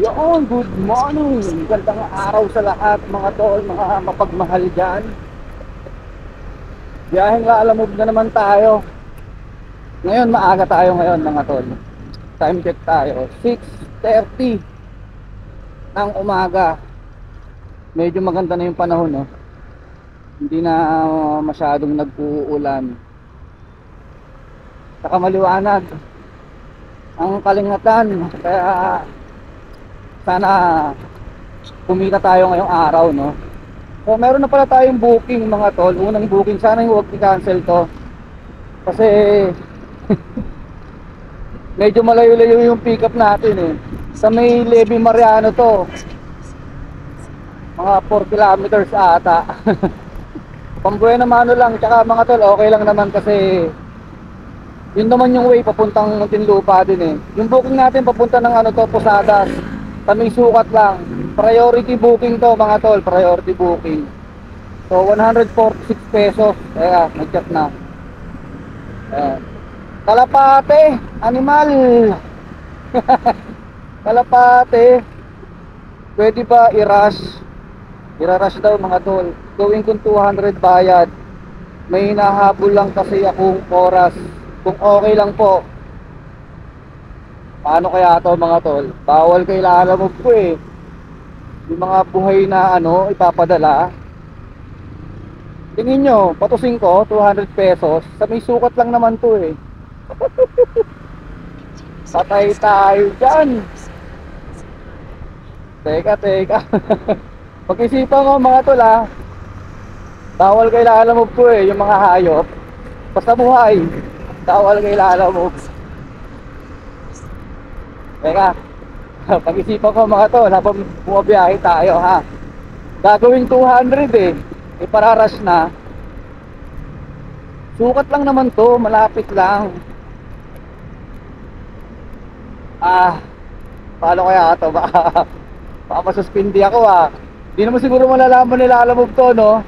Yun, good morning. Gandang araw sa lahat mga tol, mga mapagmahal dyan. Biyaheng Lalamove na naman tayo. Ngayon, maaga tayo ngayon mga tol. Time check tayo, 6:30 ng umaga. Medyo maganda na yung panahon, no? Hindi na masyadong nag-uulan. Saka maliwanag ang kalingatan. Kaya sana kumita tayo ngayong araw, no? So meron na pala tayong booking mga tol. Unang booking, sana yung huwag i-cancel to. Kasi medyo malayo-layo yung pick up natin eh. Sa may Levy Mariano to. Mga 4 kilometers ata. Pambuena Mano lang, tsaka mga tol, okay lang naman kasi yun naman yung way papuntang Muntinlupa din eh. Yung booking natin papunta ng ano to, Posadas. Kaming sukat lang. Priority booking to mga tol, priority booking. So 146 pesos. Kaya nag-chat na. Ayan. Kalapate, animal. Kalapate. Pwede ba i-rush? I-rush daw mga tol. Gawin kong 200 bayad. May hinahabol lang kasi akong oras. Kung okay lang po. Paano kaya to mga tol? Bawal kay Lalamove ko eh. Yung mga buhay na ano ipapadala. Tingin nyo, patusin ko 200 pesos. Sa may sukat lang naman to eh. Patay tayo dyan. Teka. Pag-isipan ko mga tol ha. Bawal kay Lalamove ko eh, yung mga hayop. Basta buhay. Bawal kay Lalamove. Teka. Pag-isipan ko mga tol habang bumabiyahe tayo ha. Gagawin 200 eh. Ipararash na. Sukat lang naman to, malapit lang. Paano kaya ito? Baka masuspindi ako ah. Hindi naman siguro malalaman nila Lalamove to, no?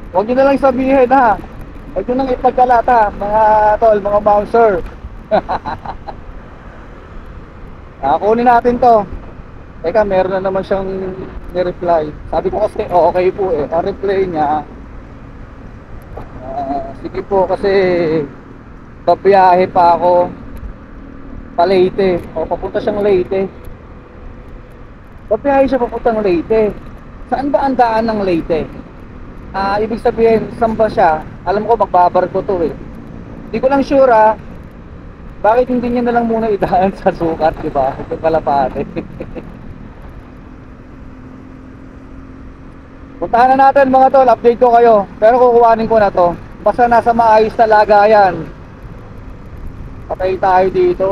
Huwag nyo na lang sabihin ha. Huwag nyo nang ipagkalata, mga tol, mga bouncer. Kunin natin to. Teka, meron na naman siyang ni-reply. Sabi ko kasi, okay po eh. Ang reply niya, sige po kasi pabiyahe pa ako pa Leyte. O, papunta siyang Leyte. Pabiyahe siya papuntang Leyte. Saan ba ang daan ng Leyte? Ibig sabihin, saan ba siya? Alam ko magbabarko to eh. Hindi ko lang sure bakit hindi niya na lang muna idaan sa sukat, di ba? Yung Kalapate. Puntahan na natin mga tol, update ko kayo. Pero kukuhanin ko na to. Basta nasa maayos na lagayan. Patay tayo dito.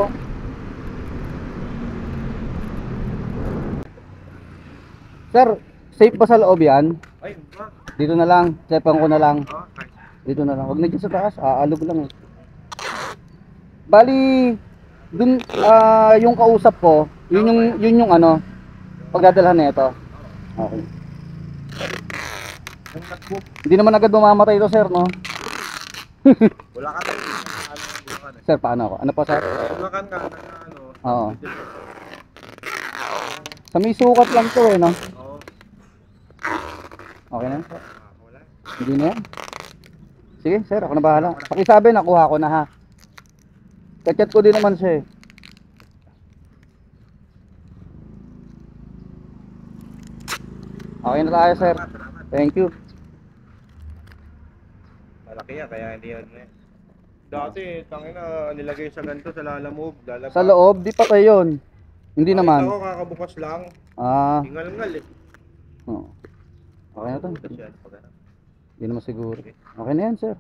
Sir, safe ba sa loob yan? Ay, ba? Dito na lang, chepan ko na lang. Oh, Dito na lang. Huwag na dyan sa taas, aalog lang eh. Bali, dun, yung kausap ko, yun yung ano, pagdadalhan nito. Okay. yung nag-book. Hindi naman agad mamamatay ito, sir, no? Wala ka tayo. Bulacan eh. Sir, paano ako? Ano pa, sir? Bulacan ka, ano. Oo. Sa may sukat lang to eh, no? Oo. Okay na, sir. Wala. Hindi na yan. Sige, sir, ako na bahala. Pakisabi, nakuha ko na ha. Kachat ko din naman siya eh. Okay na tayo, sir. Salamat. Thank you. Malaki yan, kaya hindi yan eh. Dati, tangina, nilagay sa ganito sa Lalamove. Sa loob, di patay yun. Hindi naman. Ako, kakabukas lang. Hingal-ngal eh. Oo. Okay na to. Butas yan. Hindi naman siguro. Okay na yan, sir.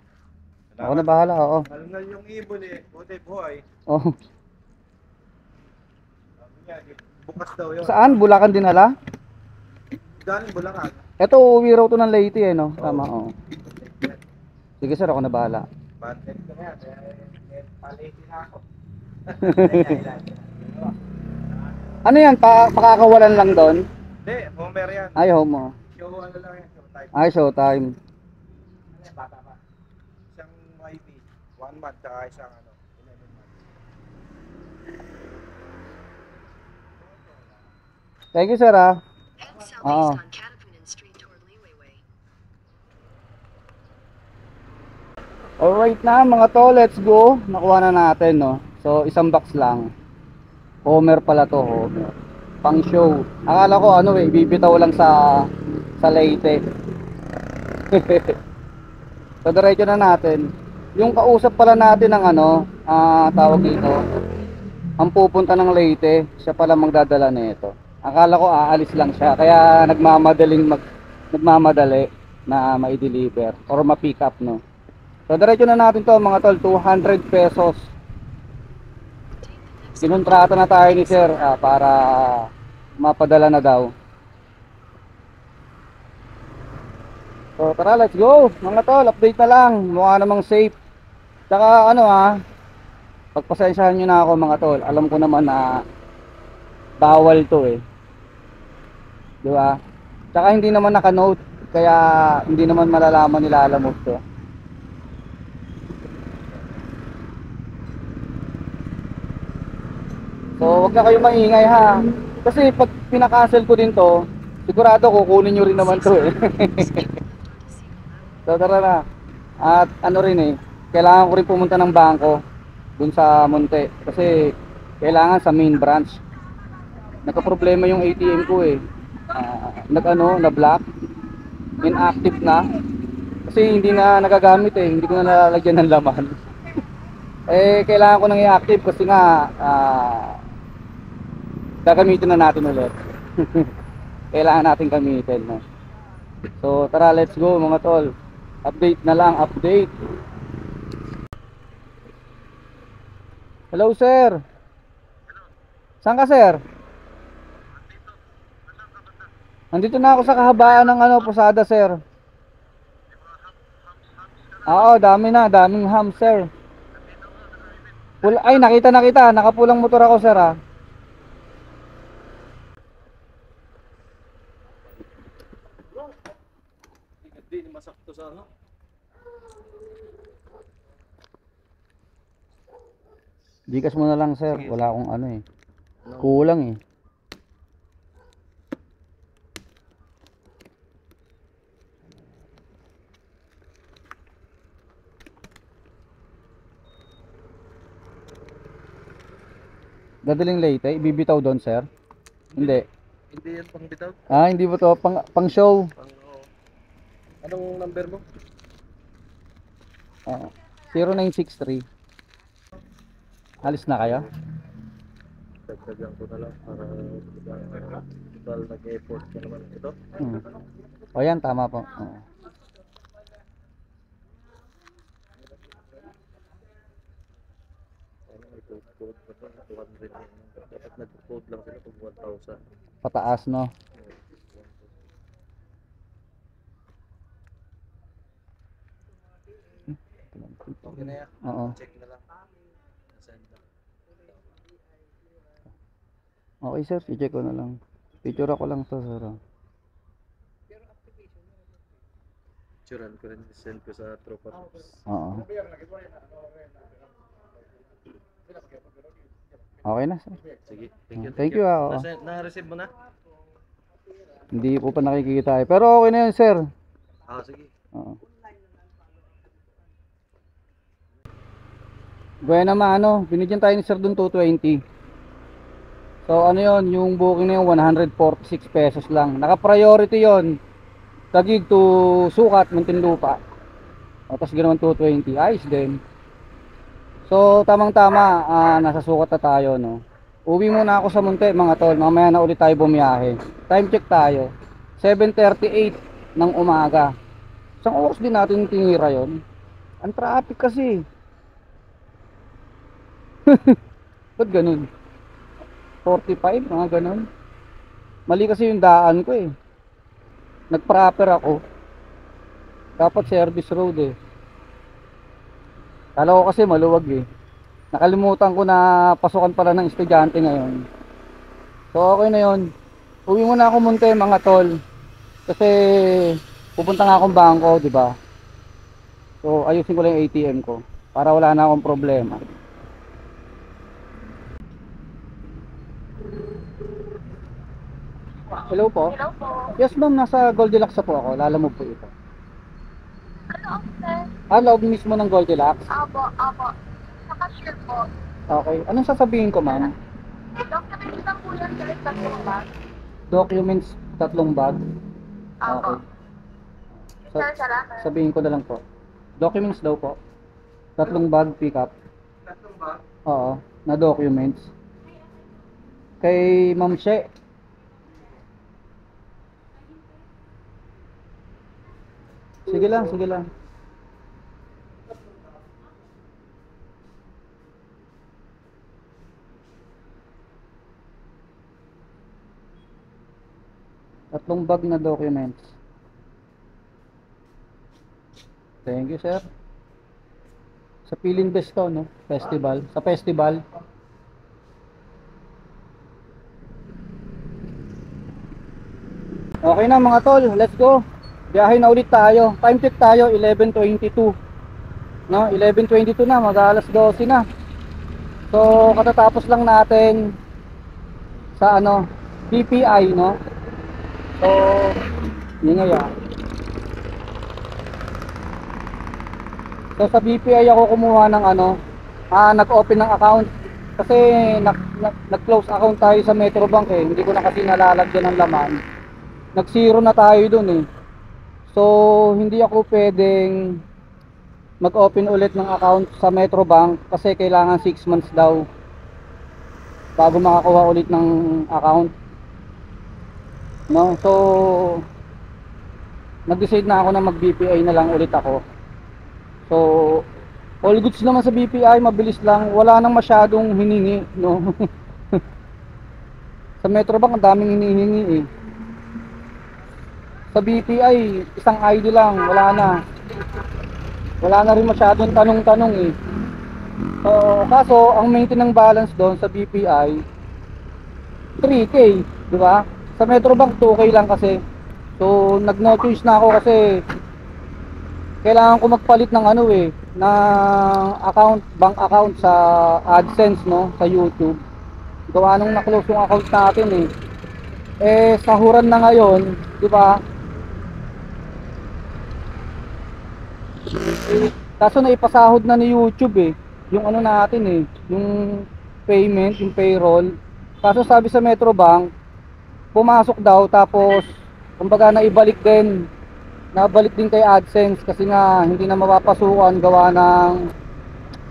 Ako Salamat. na bahala, oo. Hingal-ngal yung ibon eh. Buti buhay. Oh. Sabi niya, bukas daw yun. Saan? Bulacan din hala? Galing Bulacan. Ito, uuwi raw to ng Leyte eh, no? Tama, oo. Sige, sir, ako na bahala. Content ko na yan. Paliti na ako. Ano yan? Pakakawalan lang doon? Hindi, Homer yan. Ay, homo. Show ano lang yan, show type. Ay, showtime. Ano yan, bata pa. Isang YB, 1 month, saka isang ano, 11 months. Thank you, sir, ah. Oo. Alright na mga tol, let's go. Nakuha na natin, no. So, isang box lang. Homer pala to, Homer. Pang show. Akala ko ano eh, bibitaw lang sa Leyte. So, diretso na natin. Yung kausap pala natin ng ano, tawag dito, ang pupunta ng Leyte, siya pala magdadala nito. Akala ko aalis lang siya, kaya nagmamadali na mai-deliver or ma-pick up, no. So diretso na natin to mga tol, 200 pesos. Kinontrata na tayo ni sir para mapadala na daw. So tara, let's go mga tol, update na lang. Mukha namang safe. Tsaka ano pagpasensyahan nyo na ako mga tol. Alam ko naman na bawal to eh, di ba? Tsaka hindi naman naka-note, kaya hindi naman malalaman nila alam mo to. So wag na kayo maingay ha. Kasi pag pinakancel ko din to, sigurado kukunin nyo rin naman to eh. So tara na. At ano rin eh, kailangan ko rin pumunta ng bangko dun sa Monte. Kasi kailangan sa main branch. Nagka-problema yung ATM ko eh. Na-block. Inactive na. Kasi hindi na nagagamit eh. Hindi ko na nalalagyan ng laman. Eh kailangan ko nang i-active kasi nga gagamitin na natin ulit. Kailangan natin gamitin, no? So tara, let's go mga tol. Update na lang, update. Hello sir. Saan ka sir? Nandito na ako sa kahabaan ng Posada sir. Oo, daming ham sir. Ay, nakita. Nakapulang motor ako sir ah. Hindi masakto sa ano. Gcash mo na lang sir. Wala akong ano eh. Kulang eh. Dadaling Leyte, ibibitaw doon sir? Hindi. Hindi yan pang bitaw. Hindi ba to? Pang show? Anong number mo? 0963. Alis na kayo? Dagdagan ko na lang para total nag-effort ko naman ito. O yan, tama po. Dapat nag-code lang sila kung 1,000. Pataas no? Okay na yan. Oo. Check na lang. Send na. Okay sir, i-check ko na lang. Picture ako lang to sir. Picturean ko rin, send ko sa tropa. Oo. Okay na sir. Sige, Thank you. Na-receive mo na? Hindi po pa nakikita eh. Pero okay na yun sir. Sige. Oo. Buena binigyan tayo ni sir dun 220. So ano yun, yung booking na yung 146 pesos lang. Naka-priority yun. Tagig to Sukat, Muntinlupa. Tapos ginawan 220. Ayos din. So tamang-tama, nasa Sukat na tayo, no. Uwi muna ako sa Munti mga tol. Mamaya na ulit tayo bumiyahe. Time check tayo. 7:38 ng umaga. Isang oras din natin tinira yon. Ang traffic kasi. Ba't ganun? 45, mga ganun. Mali kasi yung daan ko eh. Nag-proper ako. Dapat service road eh. Kala ko kasi maluwag eh. Nakalimutan ko na pasukan pala ng estudyante ngayon. So okay na yun. Uwi muna ako Munti mga tol. Kasi pupunta nga akong bangko, di ba? So ayusin ko lang yung ATM ko para wala na akong problema. Hello po. Hello po. Yes ma'am, nasa Goldilocks na po ako. Lalamove po ito. Ano ang sir? Loob mismo ng Goldilocks? Apo, apo. Naka-share po. Okay. Anong sasabihin ko ma'am? Documents lang po yan sir. Tatlong bag. Documents, 3 bag. Apo. Okay. So, Sir, salamat. sabihin ko na lang po. Documents daw po. 3 bag pick-up. Tatlong ba? Oo, na documents. Kay Ma'am She. Sige lang, sige lang. Tatlong bag na documents. Thank you, sir. Sa Pilin Best to, no? Festival. Sa festival. Okay na mga tol, let's go. Biyahe na ulit tayo. Time check tayo, 11:22. No, 11:22 na, mag-alas 12 na. So, katatapos lang natin sa ano, BPI, no? So, yun nga. So sa BPI ako kumuha ng ano, nag-open ng account kasi nag-close account tayo sa Metrobank eh. Hindi ko na kasi nalalagyan ng laman. Nag-zero na tayo dun eh. So hindi ako pwedeng mag-open ulit ng account sa Metrobank kasi kailangan 6 months daw bago makakuha ulit ng account. No? So nag-decide na ako na mag-BPI na lang ulit ako. So, all goods naman sa BPI, mabilis lang, wala nang masyadong hiningi, no? Sa Metrobank, ang daming hinihingi eh. Sa BPI, isang ID lang, wala na. Wala na rin masyadong tanong-tanong eh. So, kaso, ang maintenance balance doon sa BPI, 3K, di ba? Sa Metrobank, 2K lang kasi. So, nag-notice na ako kasi kailangan ko magpalit ng ano eh, ng account, bank account sa AdSense, no, sa YouTube. Gawa nung na-close yung account natin eh. Eh sahuran na ngayon, di ba? Kaso na ipasahod na ni YouTube eh, yung ano natin eh, yung payment, yung payroll. Kaso sabi sa Metrobank, pumasok daw tapos kumbaga naibalik din. Nabalik din kay AdSense kasi nga hindi na mapapasukan gawa ng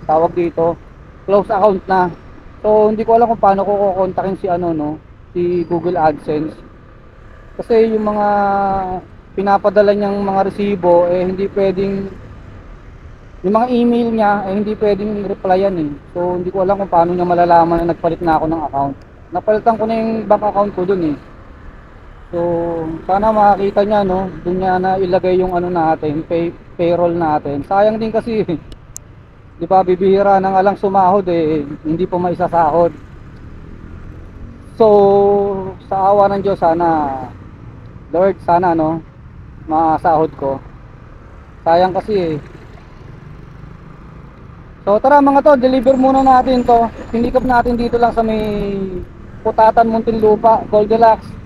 tawag dito, close account na. So hindi ko alam kung paano ko kukontakin si ano no, si Google AdSense. Kasi yung mga pinapadala niyang mga resibo eh hindi pwedeng, yung mga email niya eh hindi pwedeng replyan eh. So hindi ko alam kung paano niya malalaman na nagpalit na ako ng account. Napalitan ko na yung bank account ko dun eh. So, sana makakita niya no, doon niya na ilagay yung ano natin, payroll natin. Sayang din kasi, 'di ba, bibihira na nga lang sumahod eh, hindi pa maisasahod. So, sa awa ng Diyos sana Lord, sana no, masahod ko. Sayang kasi eh. So, tara mga to, deliver muna natin to. Sinikap natin dito lang sa may Putatan, Muntinlupa, Goldilocks.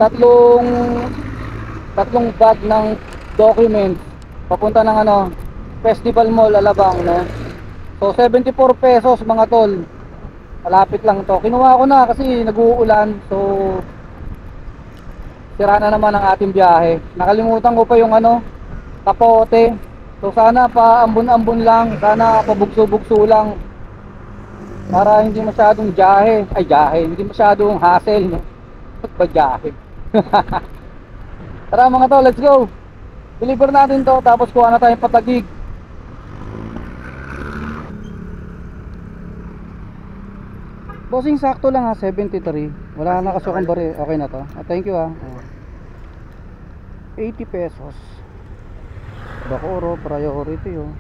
Tatlong bag ng documents papunta ng ano, Festival Mall Alabang, no? So 74 pesos mga tol. Malapit lang to. Kinuha ko na kasi nag-uulan. So sira na naman ang ating biyahe. Nakalimutan ko pa yung ano, kapote. So sana pa ambon-ambon lang, sana pabugso-bugso lang. Para hindi masyadong hindi masyadong hassle, no? Pagbiyahe. Tara mga to, let's go. Deliver natin to tapos kuha na tayong patagig. Bossing, sakto lang ha, 73. Wala na kasukang bari. Okay na to. Thank you ha. 80 pesos. Bakoro, priority oh.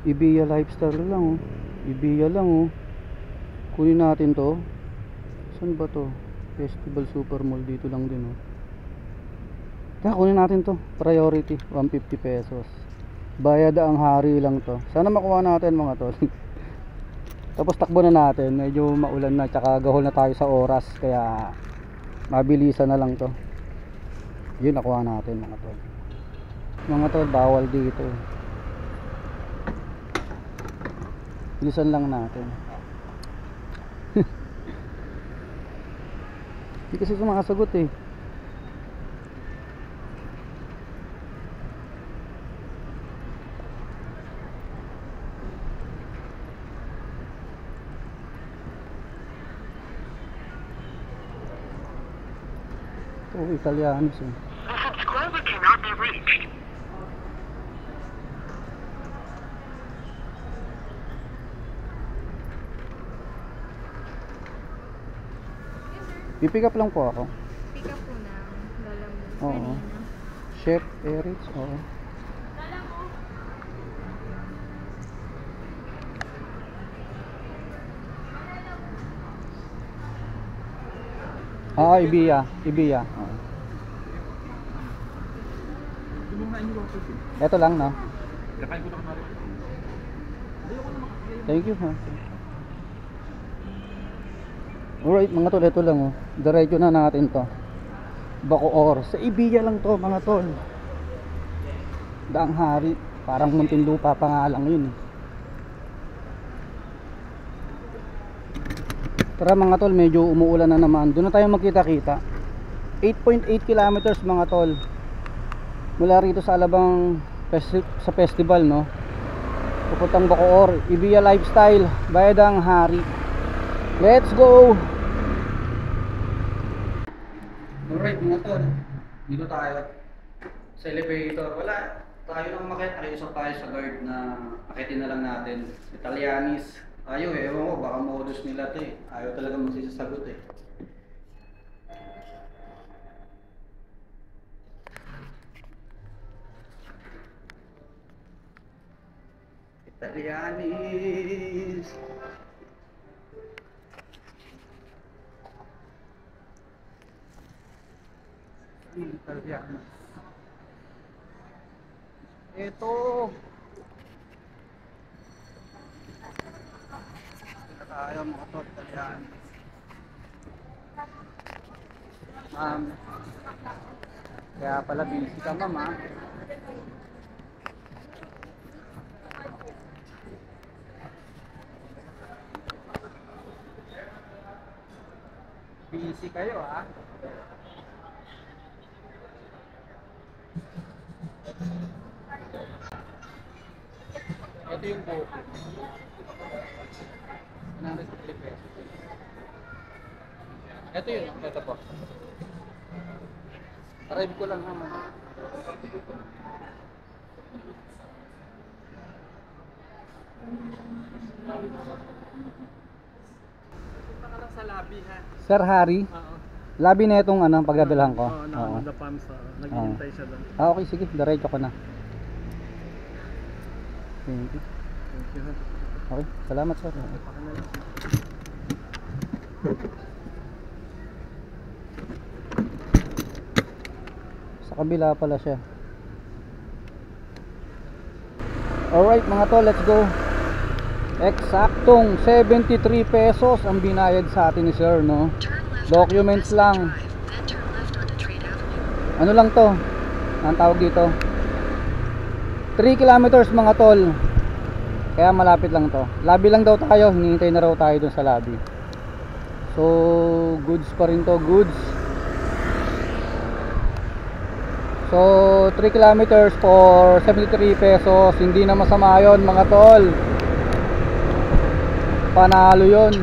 Ibiya lifestyle lang oh. Ibiya lang oh. Kunin natin to. Saan ba to? Festival Super Mall, dito lang din oh. Kaya kunin natin to, priority, 150 pesos. Bayad ang hari lang to. Sana makuha natin mga tol. Tapos takbo na natin, medyo maulan na, tsaka gahol na tayo sa oras. Kaya Mabilisan na lang to. Yun, nakuha natin mga tol. Mga tol, bawal dito. Bilisan lang natin. Hindi kasi sumasagot eh. Oh, Italianos eh. The subscriber cannot be reached. Pipick up lang po ako. Pick up po ng lola mo. Oo. Chef Eric, oo. Lola mo. Ibiya. Ibiya. Oo. Ito lang, no? Thank you, ha. Alright, mga tol, ito lang, oh. Diretso na natin to. Bacoor. Sa Ibiya lang to, mga tol. Daang Hari. Parang Muntinlupa pa nga lang yun, eh. Tara mga tol, medyo umuulan na naman. Doon na tayo magkita-kita. 8.8 kilometers mga tol. Mula rito sa Alabang sa festival, no. Pupuntang Bacoor, Ibiya Lifestyle, Bayadang Hari. Let's go. Alright mga tol, dito tayo sa elevator. Wala tayo nang makita, nakiusap tayo sa guard na akitin na lang natin. Italianis. Ayaw eh, ewan ko, baka modus nila to eh. Ayaw talaga magsisasagot eh. Italianis. Italianis. Ito. Tayo mga tol, Italianis. Ma'am. Kaya pala busy ka, ma'am, ha? Busy kayo, ha? Ito yung buko. 150 pesos. Ito yun, ito po. Arrive ko lang naman. Punta ka lang sa lobby ha. Sir Harry, Oo. labi na itong pagdadalhan ko. Oo, na Oo. the pumps. Naghihintay siya doon. Okay, sige, diretso ko na. Thank you. Thank you ha. Okay, salamat sir. Baka na lang. Sa kabila pala siya. Alright mga tol, let's go. Eksaktong 73 pesos ang binayad sa atin ni sir, no? Documents lang. Ano lang to? Ang tawag dito? 3 kilometers mga tol. Kaya malapit lang to. Lobby lang daw tayo, hinihintay na raw tayo dun sa lobby. So, goods pa rin to, goods. So, 3 kilometers for 73 pesos. Hindi na masama yun mga tol. Panalo yun.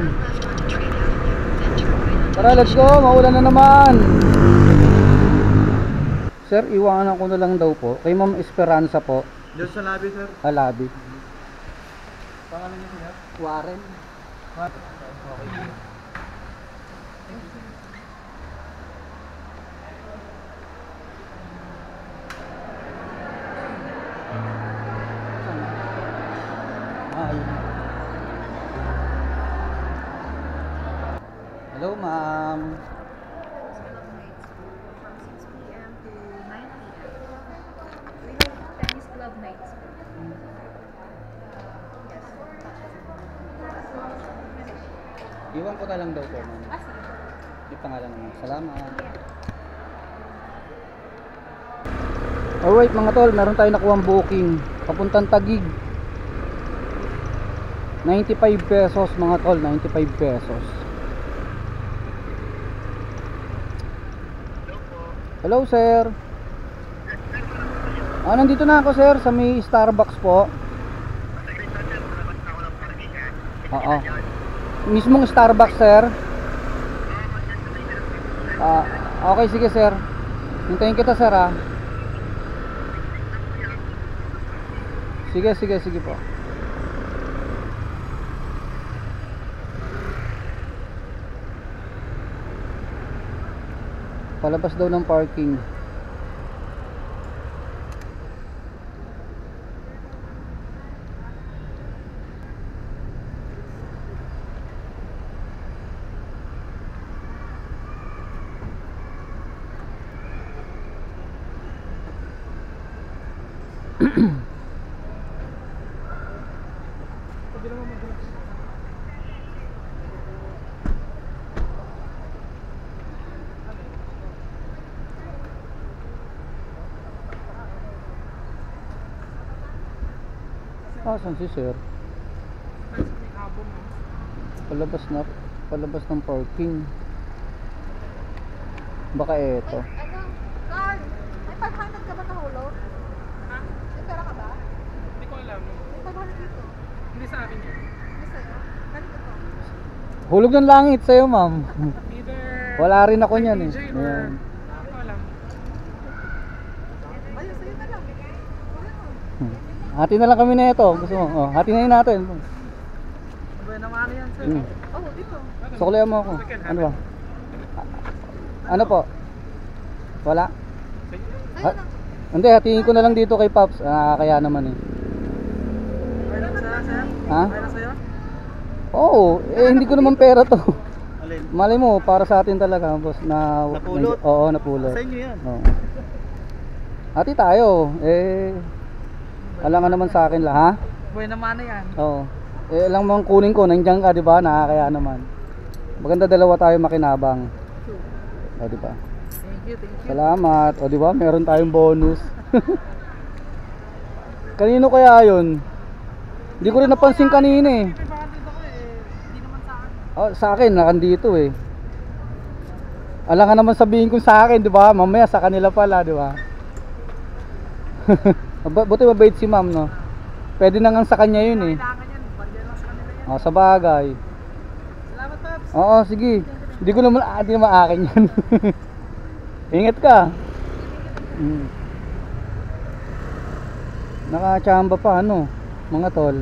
Tara, let's go. Maulan na naman. Sir, iwanan ko na lang daw po. Kay Ma'am Esperanza po. Diyan sa lobby sir. Lobby. Pangalan niyo sir? Warren. Okay. Hello, ma'am. From 6 p.m. to 9 p.m. We have tennis club nights. Yes. Iwan ko na lang daw po, ma'am. Ah, sige. Yung pangalan naman. Salamat. Alright mga tol, meron tayong nakuhang booking papuntang Taguig. 95 pesos mga tol, 95 pesos. Hello sir. Nandito na ako sir sa may Starbucks po. Oo. Mismong Starbucks sir. Okay sige sir. Hintayin kita sir ha. Sige po. Palabas daw ng parking. Saan si sir? Palabas ng parking. Baka eto. Carl, may 500 ka ba nahulog? Ha? May pera ka ba? Hindi ko alam. May 500 dito. Hindi sa akin yun. Hindi sa'yo. Ganito to. Hulog ng langit sa'yo ma'am. Either Wala rin ako niyan eh. DJ or Ayan. hindi ko alam. Ayun, sa'yo na lang. Hati na lang kami na ito. Gusto mo? Oh, hati na yun natin. Sabay naman yan sir. Oh, dito. Suklihan mo ako. Ano ba? Ano po? Wala? Sa'yo na. Hindi, hatiin ko na lang dito kay Pops. Kaya naman eh. Okay lang sa'yo sir? Ha? Okay lang sa'yo? Oo, hindi ko naman pera to. Alin? Malay mo, para sa atin talaga, boss. Napulot? Oo, napulot. Sa inyo yan. Oo. Hati tayo. Alam nga naman sa akin lang, ha? Buhay naman na yan. Oo. Alam mo ang kunin ko, nandiyan ka, di ba? Nakakaya naman. Maganda dalawa tayo makinabang. O, di ba? Thank you. Salamat. O, di ba? Meron tayong bonus. Kanino kaya yun? Hindi ko rin napansin kanina eh. 500 ako eh. Hindi naman sa akin. Oh, sa akin, nakandito eh. Alam nga naman sabihin ko sa akin, di ba? Mamaya sa kanila pala, di ba? Buti mabait si ma'am, no? Pwede na nga sa kanya yun eh. Kailangan yan. Bandiyan lang sa kanila yan. Oh, sa bagay. Salamat Pops. Oo, sige. Hindi ko naman, hindi naman akin yan. Ingat ka. Nakachamba pa, ano? Mga tol.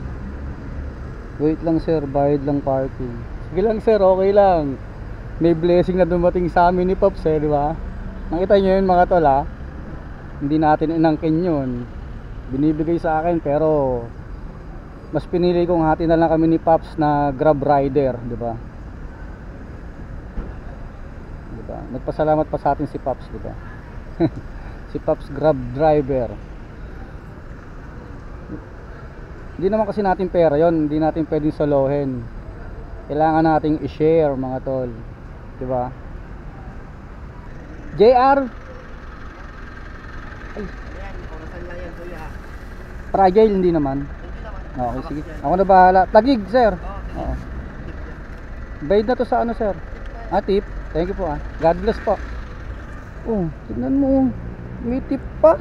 Wait lang sir, bayad lang parking. Sige lang sir, okay lang. May blessing na dumating sa amin ni Pops eh, di ba? Nakita nyo yun mga tol ha? Hindi natin inangkin yun. Binibigay sa akin pero mas pinili kong hati na lang kami ni Pops na Grab rider, di ba? Di ba? Nagpasalamat pa sa atin si Pops, di ba? Si Pops Grab driver. Hindi naman kasi natin pera yon, hindi natin pwedeng solohin. Kailangan nating i-share mga tol, di ba? JR. Ay. Fragile hindi naman. Okay, sige. Ako na bahala. Tagig, sir. Oo. Bayad na to sa ano, sir? Tip. Thank you po ah. God bless po. Oh, tignan mo. May tip pa.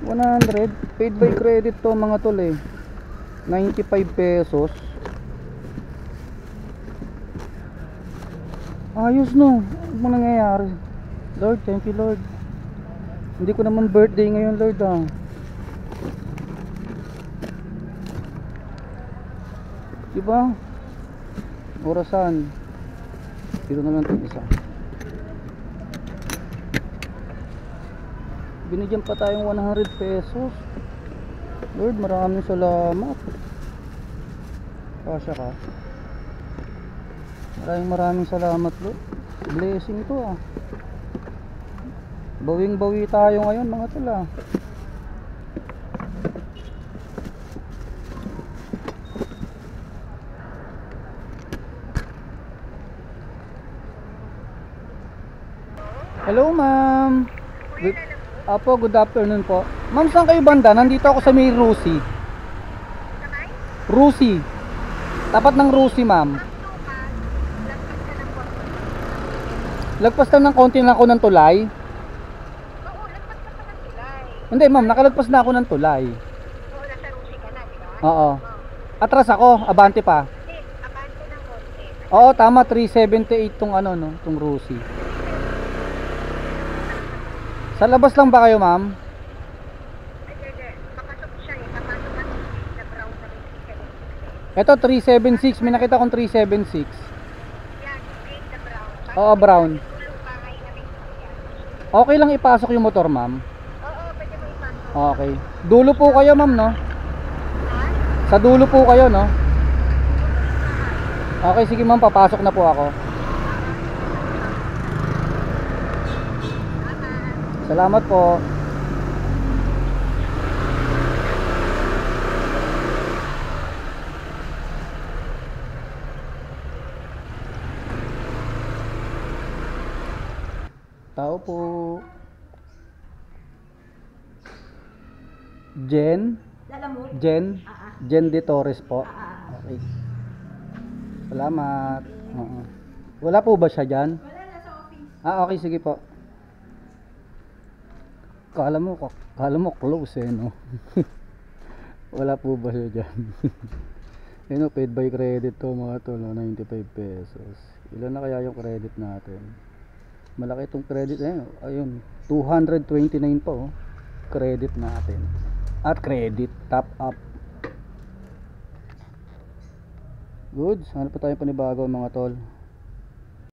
100. Paid by credit to mga tol eh. 95 pesos. Ayos no. Ano mo nangyayari? Lord, thank you Lord. Hindi ko naman birthday ngayon Lord ah. Diba? Orasan. Dito na lang ito isa. Binigyan pa tayong 100 pesos. Lord, maraming salamat. Kasya ka. Maraming salamat Lord. Blessing to ah. Bawing bawi tayo ngayon mga tala. Hello, ma'am. Good, good afternoon po. Ma'am, saan kayo banda? Nandito ako sa may Rusi. Rusi. Tapat ng Rusi, ma'am. Lagpas lang ng konti na ako ng tulay. Oo, lagpas ka pa ng tulay. Hindi, ma'am, nakalagpas na ako ng tulay. Oo, nasa Rusi ka na, di ba? Oo. Atras ako, abante pa. Hindi, abante ng konti. Oo, tama, 378 tong ano, no, tong Rusi. Sa labas lang ba kayo, ma'am? Ay, hindi. Papasok siya eh. Papasok ka ng na brown na may sticker. Ito, 376. May nakita kong 376. Yan, green na brown. Oo, brown. Tulong bahay na may sticker. Okay lang ipasok yung motor, ma'am? Oo, pwede mo ipasok. Okay. Dulo po kayo, ma'am, no? Sa dulo po kayo, no? Okay, sige, ma'am. Papasok na po ako. Salamat po. Tao po. Jen? Jen de Torres po. Okay. Salamat. Oo. Wala po ba siya dyan? Wala, nasa office. Okay, sige po. Kala mo close eh, no? Wala po ba siya dyan? Yun o, paid by credit to mga tol, no? 95 pesos. Ilan na kaya yung credit natin? Malaki itong credit eh. Ayun, 229 pa oh. Credit natin. At credit, top up. Goods, ano pa tayo panibago mga tol?